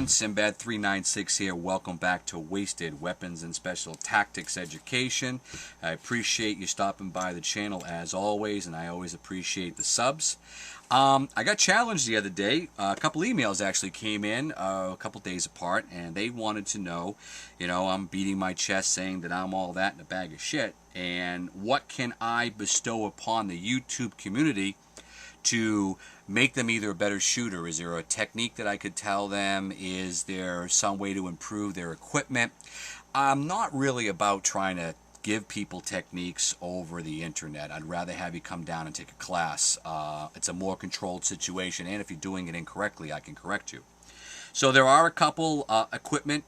everyone, Sinbad396 here. Welcome back to Wasted Weapons and Special Tactics Education. I appreciate you stopping by the channel as always, and I always appreciate the subs. I got challenged the other day. A couple emails actually came in a couple days apart, and they wanted to know, I'm beating my chest saying that I'm all that in a bag of shit, and what can I bestow upon the YouTube community to make them either a better shooter? Is there a technique that I could tell them? Is there some way to improve their equipment? I'm not really about trying to give people techniques over the internet. I'd rather have you come down and take a class. It's a more controlled situation, and if you're doing it incorrectly, I can correct you. So there are a couple equipment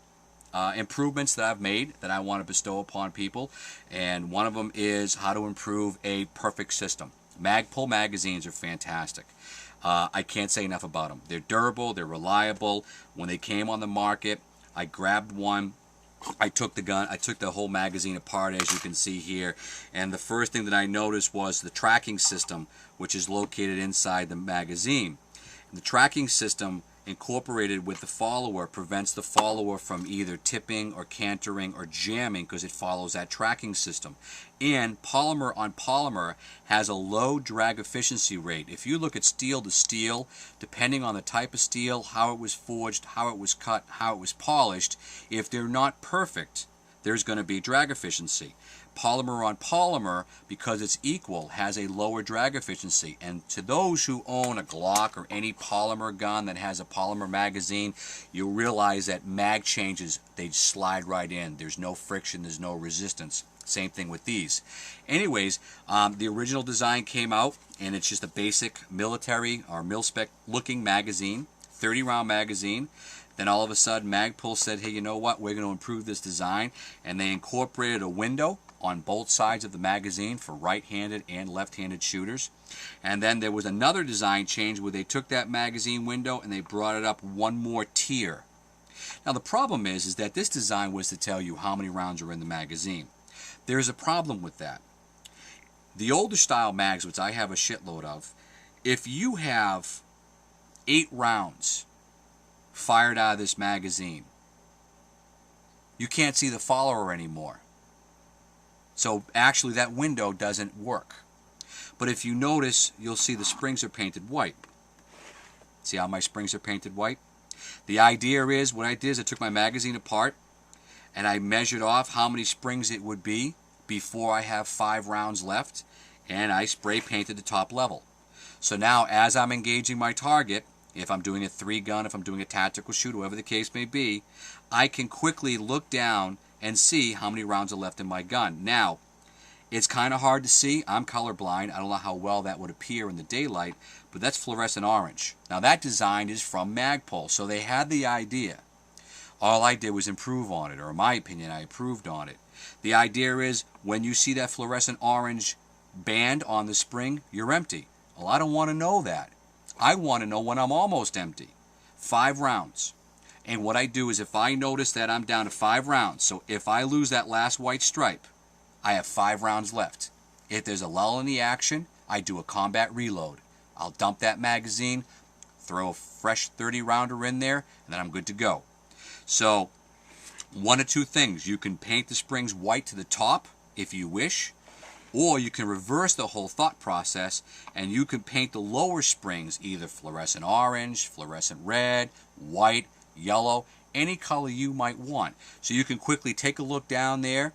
improvements that I've made that I want to bestow upon people, and one of them is how to improve a perfect system. Magpul magazines are fantastic. I can't say enough about them. They're durable, they're reliable. When they came on the market, I grabbed one. I took the gun, I took the whole magazine apart, as you can see here, and the first thing that I noticed was the tracking system, which is located inside the magazine. The tracking system incorporated with the follower prevents the follower from either tipping or cantering or jamming, because it follows that tracking system. And polymer on polymer has a low drag efficiency rate. If you look at steel to steel, depending on the type of steel, how it was forged, how it was cut, how it was polished, if they're not perfect, there's going to be drag efficiency. Polymer on polymer, because it's equal, has a lower drag efficiency. And to those who own a Glock or any polymer gun that has a polymer magazine, you'll realize that mag changes, they slide right in. There's no friction, there's no resistance. Same thing with these. Anyways, the original design came out, and it's just a basic military or mil-spec looking magazine, 30-round magazine. Then all of a sudden Magpul said, hey, you know what, we're going to improve this design, and they incorporated a window on both sides of the magazine for right-handed and left-handed shooters. And then there was another design change where they took that magazine window and they brought it up one more tier. Now the problem is that this design was to tell you how many rounds are in the magazine. There's a problem with that. The older style mags, which I have a shitload of, if you have 8 rounds fired out of this magazine, you can't see the follower anymore. So actually that window doesn't work. But if you notice, you'll see the springs are painted white. See how my springs are painted white? The idea is, what I did is I took my magazine apart and I measured off how many springs it would be before I have 5 rounds left, and I spray painted the top level. So now as I'm engaging my target, if I'm doing a 3-gun, if I'm doing a tactical shoot, whatever the case may be, I can quickly look down and see how many rounds are left in my gun. Now, it's kind of hard to see. I'm colorblind. I don't know how well that would appear in the daylight, but that's fluorescent orange. Now, that design is from Magpul, so they had the idea. All I did was improve on it, or in my opinion, I improved on it. The idea is, when you see that fluorescent orange band on the spring, you're empty. Well, I don't want to know that. I want to know when I'm almost empty. 5 rounds. And what I do is, if I notice that I'm down to 5 rounds, so if I lose that last white stripe, I have 5 rounds left. If there's a lull in the action, I do a combat reload. I'll dump that magazine, throw a fresh 30-rounder in there, and then I'm good to go. So, one of two things. You can paint the springs white to the top, if you wish, or you can reverse the whole thought process, and you can paint the lower springs either fluorescent orange, fluorescent red, white, yellow, any color you might want. So you can quickly take a look down there.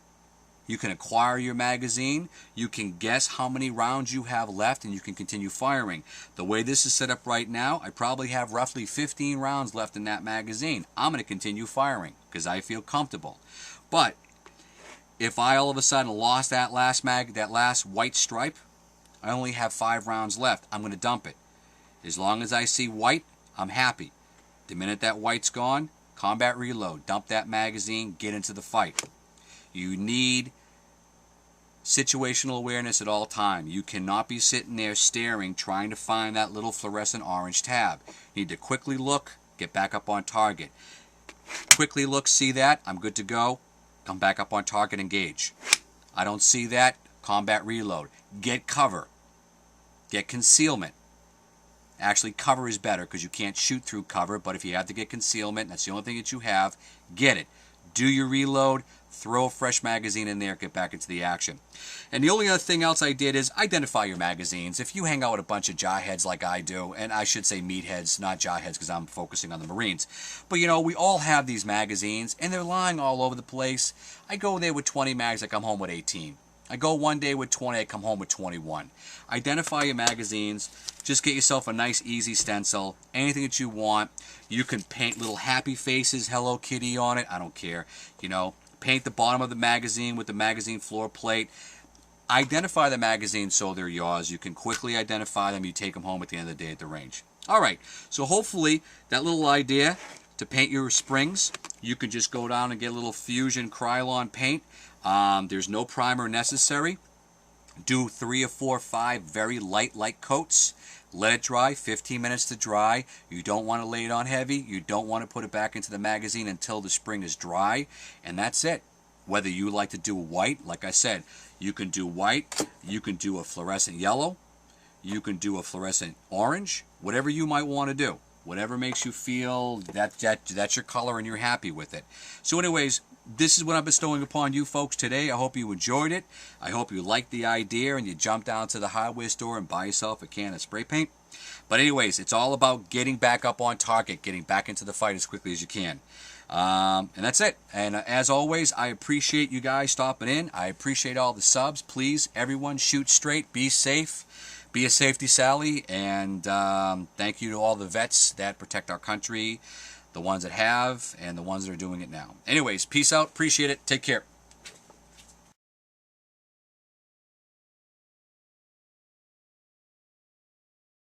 You can acquire your magazine. You can guess how many rounds you have left, and you can continue firing. The way this is set up right now, I probably have roughly 15 rounds left in that magazine. I'm going to continue firing because I feel comfortable. But if I all of a sudden lost that last white stripe, I only have 5 rounds left. I'm going to dump it. As long as I see white, I'm happy. The minute that white's gone, combat reload, dump that magazine, get into the fight. You need situational awareness at all time. You cannot be sitting there staring, trying to find that little fluorescent orange tab. You need to quickly look, get back up on target. Quickly look, see that, I'm good to go. Come back up on target, engage. I don't see that, combat reload. Get cover. Get concealment. Actually, cover is better because you can't shoot through cover, but if you have to get concealment, that's the only thing that you have, get it. Do your reload, throw a fresh magazine in there, get back into the action. And the only other thing else I did is identify your magazines. If you hang out with a bunch of jawheads like I do, and I should say meatheads, not jawheads because I'm focusing on the Marines, but you know, we all have these magazines and they're lying all over the place. I go there with 20 mags, I come home with 18. I go one day with 20, I come home with 21. Identify your magazines. Just get yourself a nice, easy stencil. Anything that you want. You can paint little happy faces, Hello Kitty on it. I don't care. You know, paint the bottom of the magazine with the magazine floor plate. Identify the magazines so they're yours. You can quickly identify them. You take them home at the end of the day at the range. All right. So hopefully that little idea to paint your springs, you can just go down and get a little Fusion Krylon paint. There's no primer necessary. Do 3 or 4 or 5 very light coats. Let it dry, 15 minutes to dry. You don't want to lay it on heavy. You don't want to put it back into the magazine until the spring is dry. And that's it. Whether you like to do white, like I said, you can do white. You can do a fluorescent yellow. You can do a fluorescent orange. Whatever you might want to do. Whatever makes you feel that's your color and you're happy with it. So anyways, this is what I'm bestowing upon you folks today. I hope you enjoyed it. I hope you liked the idea and you jump down to the hardware store and buy yourself a can of spray paint. But anyways, it's all about getting back up on target, getting back into the fight as quickly as you can. And that's it. And as always, I appreciate you guys stopping in. I appreciate all the subs. Please, everyone, shoot straight, be safe. Be a safety Sally, and thank you to all the vets that protect our country, the ones that have, and the ones that are doing it now. Anyways, peace out. Appreciate it. Take care.